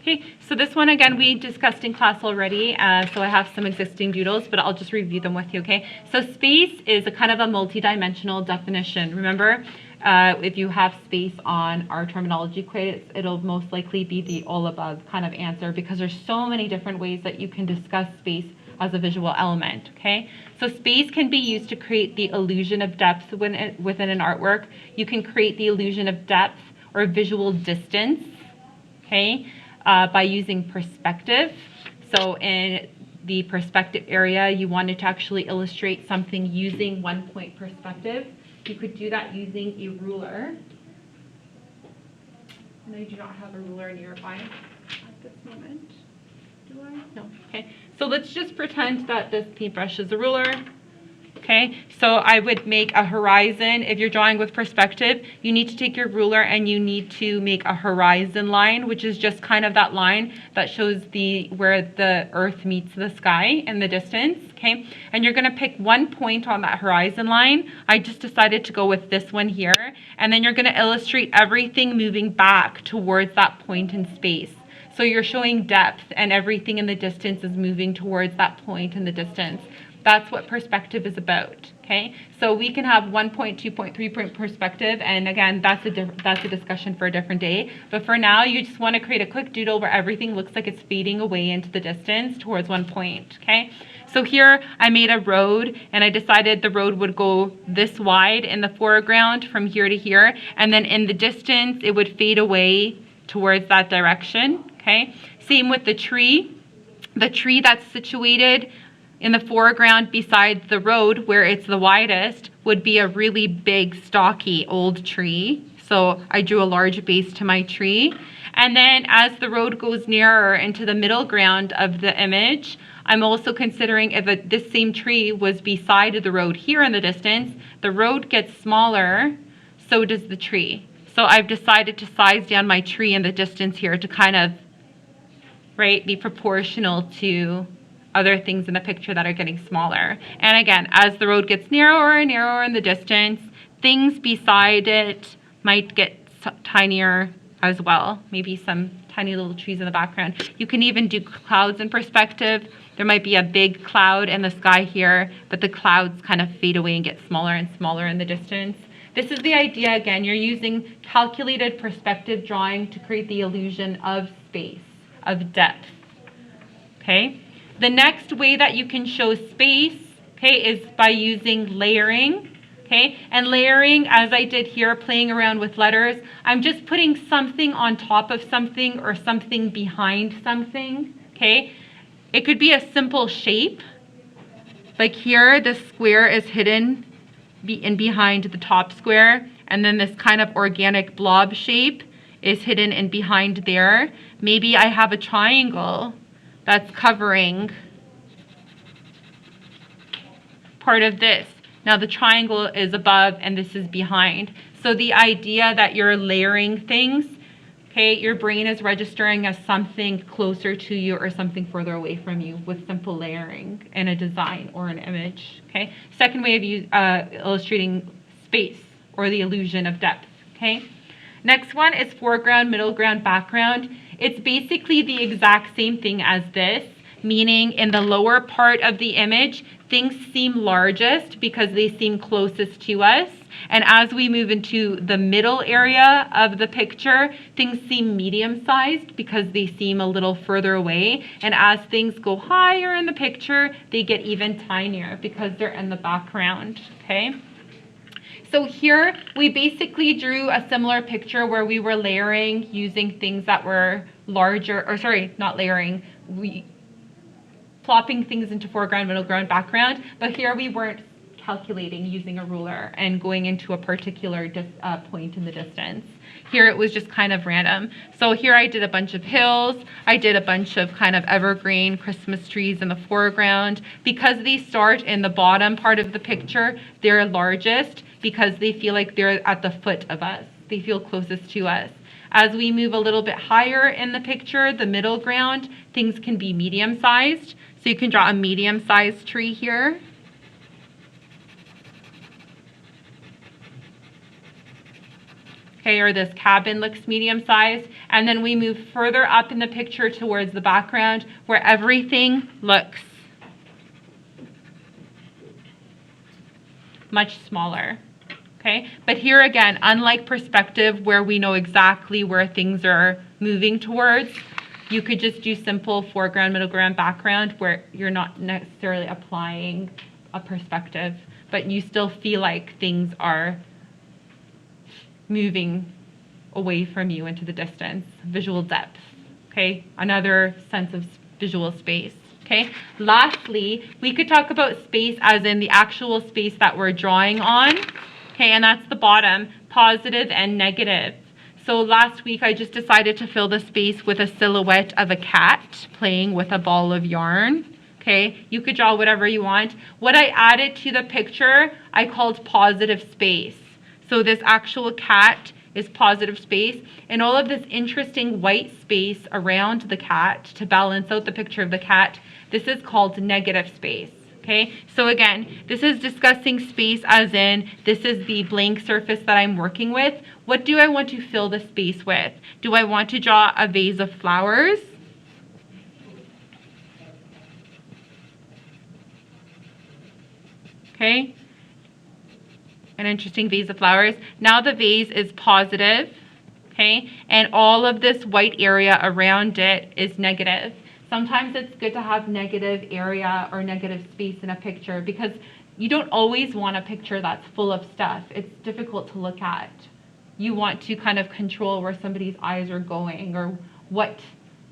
Okay, so this one again we discussed in class already, so I have some existing doodles, but I'll just review them with you, okay? So space is a kind of a multi-dimensional definition. Remember, if you have space on our terminology quiz, it'll most likely be the all above kind of answer because there's so many different ways that you can discuss space as a visual element, okay? So space can be used to create the illusion of depth within an artwork. You can create the illusion of depth or visual distance, okay, by using perspective. So in the perspective area, you wanted to actually illustrate something using 1 point perspective. You could do that using a ruler. And I do not have a ruler nearby at this moment. Do I? No. Okay. So let's just pretend that this paintbrush is a ruler. Okay, so I would make a horizon. If you're drawing with perspective, you need to take your ruler and you need to make a horizon line, which is just kind of that line that shows where the earth meets the sky in the distance, okay? And you're gonna pick 1 point on that horizon line. I just decided to go with this one here. And then you're gonna illustrate everything moving back towards that point in space. So you're showing depth and everything in the distance is moving towards that point in the distance. That's what perspective is about, okay? So we can have 1 point, 2 point, 3 point perspective, and again, that's a discussion for a different day. But for now, you just want to create a quick doodle where everything looks like it's fading away into the distance towards 1 point, okay? So here, I made a road, and I decided the road would go this wide in the foreground from here to here, and then in the distance, it would fade away towards that direction, okay? Same with the tree. The tree that's situated in the foreground beside the road where it's the widest would be a really big, stocky, old tree. So I drew a large base to my tree. And then as the road goes nearer into the middle ground of the image, I'm also considering if this same tree was beside the road here in the distance, the road gets smaller, so does the tree. So I've decided to size down my tree in the distance here to kind of, right, be proportional to other things in the picture that are getting smaller. And again, as the road gets narrower and narrower in the distance, things beside it might get tinier as well. Maybe some tiny little trees in the background. You can even do clouds in perspective. There might be a big cloud in the sky here, but the clouds kind of fade away and get smaller and smaller in the distance. This is the idea. Again, you're using calculated perspective drawing to create the illusion of space, of depth, okay? The next way that you can show space, okay, is by using layering, okay? And layering, as I did here, playing around with letters, I'm just putting something on top of something or something behind something, okay? It could be a simple shape. Like here, the square is hidden in behind the top square, and then this kind of organic blob shape is hidden in behind there. Maybe I have a triangle that's covering part of this. Now the triangle is above and this is behind. So the idea that you're layering things, okay, your brain is registering as something closer to you or something further away from you with simple layering in a design or an image, okay? Second way of illustrating space or the illusion of depth, okay? Next one is foreground, middle ground, background. It's basically the exact same thing as this, meaning in the lower part of the image, things seem largest because they seem closest to us. And as we move into the middle area of the picture, things seem medium-sized because they seem a little further away. And as things go higher in the picture, they get even tinier because they're in the background, okay? So here we basically drew a similar picture where we were layering using things that were larger, or sorry, not layering, plopping things into foreground, middle ground, background, but here we weren't calculating using a ruler and going into a particular point in the distance. Here it was just kind of random. So here I did a bunch of hills. I did a bunch of kind of evergreen Christmas trees in the foreground. Because these start in the bottom part of the picture, they're largest because they feel like they're at the foot of us. They feel closest to us. As we move a little bit higher in the picture, the middle ground, things can be medium-sized. So you can draw a medium-sized tree here. okay, or this cabin looks medium sized, and then we move further up in the picture towards the background where everything looks much smaller. Okay, but here again, unlike perspective where we know exactly where things are moving towards, you could just do simple foreground, middle ground, background where you're not necessarily applying a perspective, but you still feel like things are moving away from you into the distance. Visual depth, okay, another sense of visual space. Okay, lastly, we could talk about space as in the actual space that we're drawing on. Okay, and that's the bottom, positive and negative. So last week I just decided to fill the space with a silhouette of a cat playing with a ball of yarn. Okay, you could draw whatever you want. What I added to the picture, I called positive space. So this actual cat is positive space, and all of this interesting white space around the cat to balance out the picture of the cat, this is called negative space. Okay, so again, this is discussing space as in this is the blank surface that I'm working with. What do I want to fill the space with? Do I want to draw a vase of flowers? Okay, an interesting vase of flowers. Now the vase is positive, okay, and all of this white area around it is negative. Sometimes it's good to have negative area or negative space in a picture because you don't always want a picture that's full of stuff. It's difficult to look at. You want to kind of control where somebody's eyes are going or what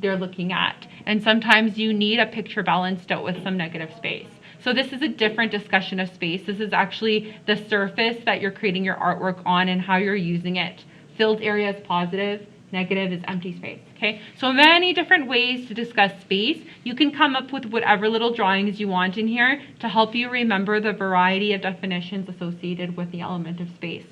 they're looking at. And sometimes you need a picture balanced out with some negative space. So this is a different discussion of space. This is actually the surface that you're creating your artwork on and how you're using it. Filled area is positive. Negative is empty space, okay? So many different ways to discuss space. You can come up with whatever little drawings you want in here to help you remember the variety of definitions associated with the element of space.